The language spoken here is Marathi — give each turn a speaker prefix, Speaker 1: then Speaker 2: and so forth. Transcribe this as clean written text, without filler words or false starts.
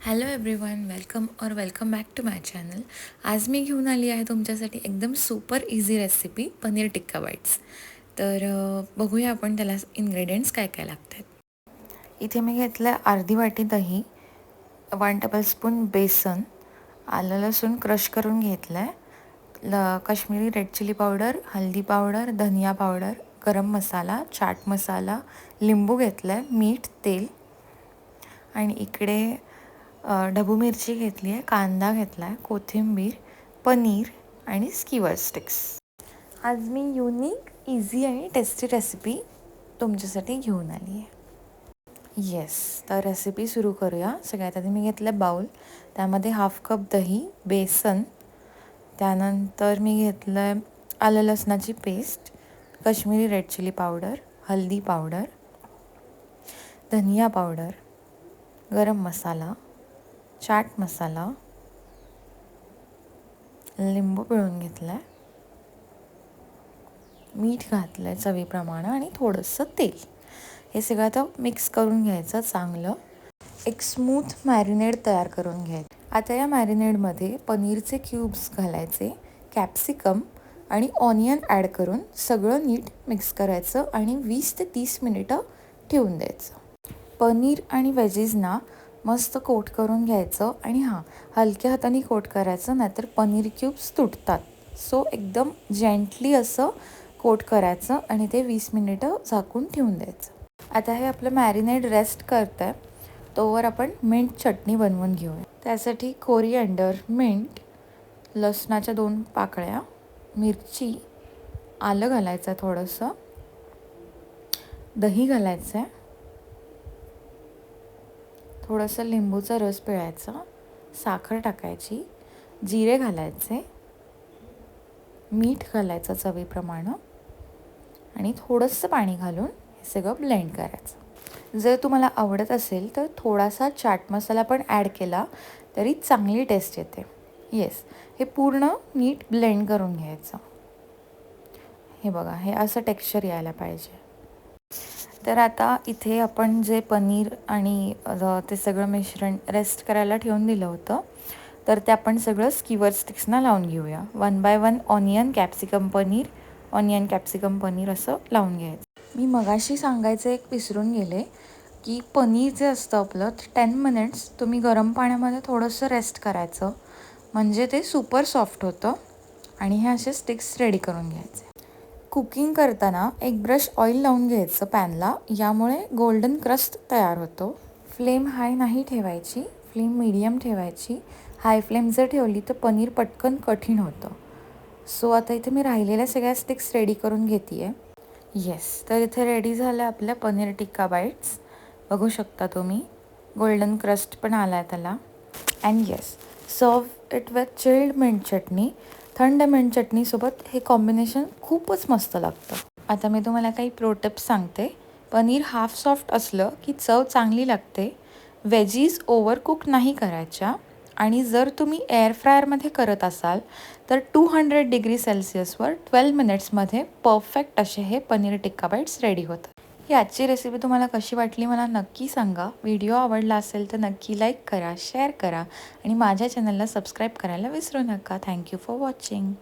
Speaker 1: Hello everyone, welcome back to my channel. आज मी घेऊन आली आहे तुमच्यासाठी एकदम super easy recipe paneer tikka bites. तर बघूया आपण त्याला इन्ग्रेडियंट्स काय काय लागतात. इथे मी घेतलं अर्धी वाटी दही, 1 टेबलस्पून बेसन, आलं लसूण क्रश करून घेतलं आहे, काश्मीरी रेड चिली पावडर, हल्दी पावडर, धनिया पावडर, गरम मसाला, चाट मसाला, लिंबू घेतलं आहे, मीठ, तेल. आणि इकडे ढबू मिरची घेतली आहे, कांदा घेतला आहे, कोथिंबीर, पनीर आणि स्कीवर स्टिक्स. आज मी युनिक, इझी आणि टेस्टी रेसिपी तुमच्यासाठी घेऊन आली आहे. येस, तर रेसिपी सुरू करूया. सगळ्यात आधी मी घेतलं बाउल, त्यामध्ये 1/2 कप दही, बेसन, त्यानंतर मी घेतलं आहे आलं लसणाची paste, Kashmiri red chilli powder, हल्दी पावडर, धनिया पावडर, गरम मसाला, चाट मसाला, लिंबू पिळून घेतला आहे, मीठ घातलं आहे चवीप्रमाणे आणि थोडंसं तेल. हे सगळं आता मिक्स करून घ्यायचं चांगलं. एक स्मूथ मॅरिनेड तयार करून घ्यायचं. आता या मॅरिनेडमध्ये पनीरचे क्यूब्स घालायचे, कॅप्सिकम आणि ऑनियन ॲड करून सगळं नीट मिक्स करायचं आणि 20 ते 30 मिनिटं ठेवून द्यायचं. पनीर आणि व्हेजीजना मस्त कोट करून घ्यायचं आणि हलक्या हाताने कोट करायचं, नाहीतर पनीर क्यूब्स तुटतात. सो एकदम जेंटली असं कोट करायचं आणि ते 20 मिनिटं झाकून ठेवून द्यायचं. आता हे आपलं मॅरिनेड रेस्ट करतं आहे, तोवर आपण मिंट चटणी बनवून घेऊया. त्यासाठी कोरिअँडर, मिंट, लसणाच्या 2 पाकळ्या, मिरची, आलं घालायचं थोडंसं, दही घालायचं आहे, थोडंसं लिंबूचा रस पिळायचा, साखर टाकायची, जिरे घालायचे, मीठ घालायचं चवीप्रमाणे आणि थोडंसं पाणी घालून हे सगळं ब्लेंड करायचं. जर तुम्हाला आवडत असेल तर थोडासा चाट मसाला पण ॲड केला तरी चांगली टेस्ट येते. येस, हे पूर्ण नीट ब्लेंड करून घ्यायचं. हे बघा, हे असं टेक्स्चर यायला पाहिजे. तर आता इथे आपण जे पनीर आणि ते सगळं मिश्रण रेस्ट करायला ठेवून दिलं होतं, तर ते आपण सगळं स्कीवर स्टिक्सना लावून घेऊया. 1 बाय 1 ऑनियन कॅप्सिकम पनीर असं लावून घ्यायचं. मी मगाशी सांगायचं एक विसरून गेले की पनीर जे असतं आपलं 10 मिनिट्स तुम्ही गरम पाण्यामध्ये थोडंसं रेस्ट करायचं, म्हणजे ते सुपर सॉफ्ट होतं. आणि हे असे स्टिक्स रेडी करून घ्यायचे. कुकिंग करताना एक ब्रश ऑइल लावून घ्यायचं पॅनला, यामुळे गोल्डन क्रस्ट तयार होतो. फ्लेम हाय नाही ठेवायची, फ्लेम मीडियम ठेवायची. हाय फ्लेम जर ठेवली तर पनीर पटकन कठीण होतं. सो आता इथे मी राहिलेल्या सगळ्या स्टिक्स रेडी करून घेते आहे. येस, तर इथे रेडी झालं आपल्या पनीर टिक्का बाईट्स. बघू शकता तुम्ही, गोल्डन क्रस्ट पण आला आहे त्याला. And yes, serve it with chilled mint chutney. थंड मिंट चटणीसोबत हे कॉम्बिनेशन खूपच मस्त लागतं. आता मी तुम्हाला काही प्रो टिप्स सांगते. पनीर हाफ सॉफ्ट असलं की चव चांगली लागते. व्हेजीज ओव्हरकुक नाही करायच्या. आणि जर तुम्ही एअर फ्रायरमध्ये करत असाल तर 200 डिग्री सेल्सिअसवर 12 मिनिट्समध्ये परफेक्ट असे हे पनीर टिक्का बाईट्स रेडी होतात. ही आजची रेसिपी तुम्हाला कशी वाटली मला नक्की सांगा. व्हिडिओ आवडला असेल तर नक्की लाईक करा, शेअर करा आणि माझ्या चॅनलला सबस्क्राईब करायला विसरू नका. Thank you for watching.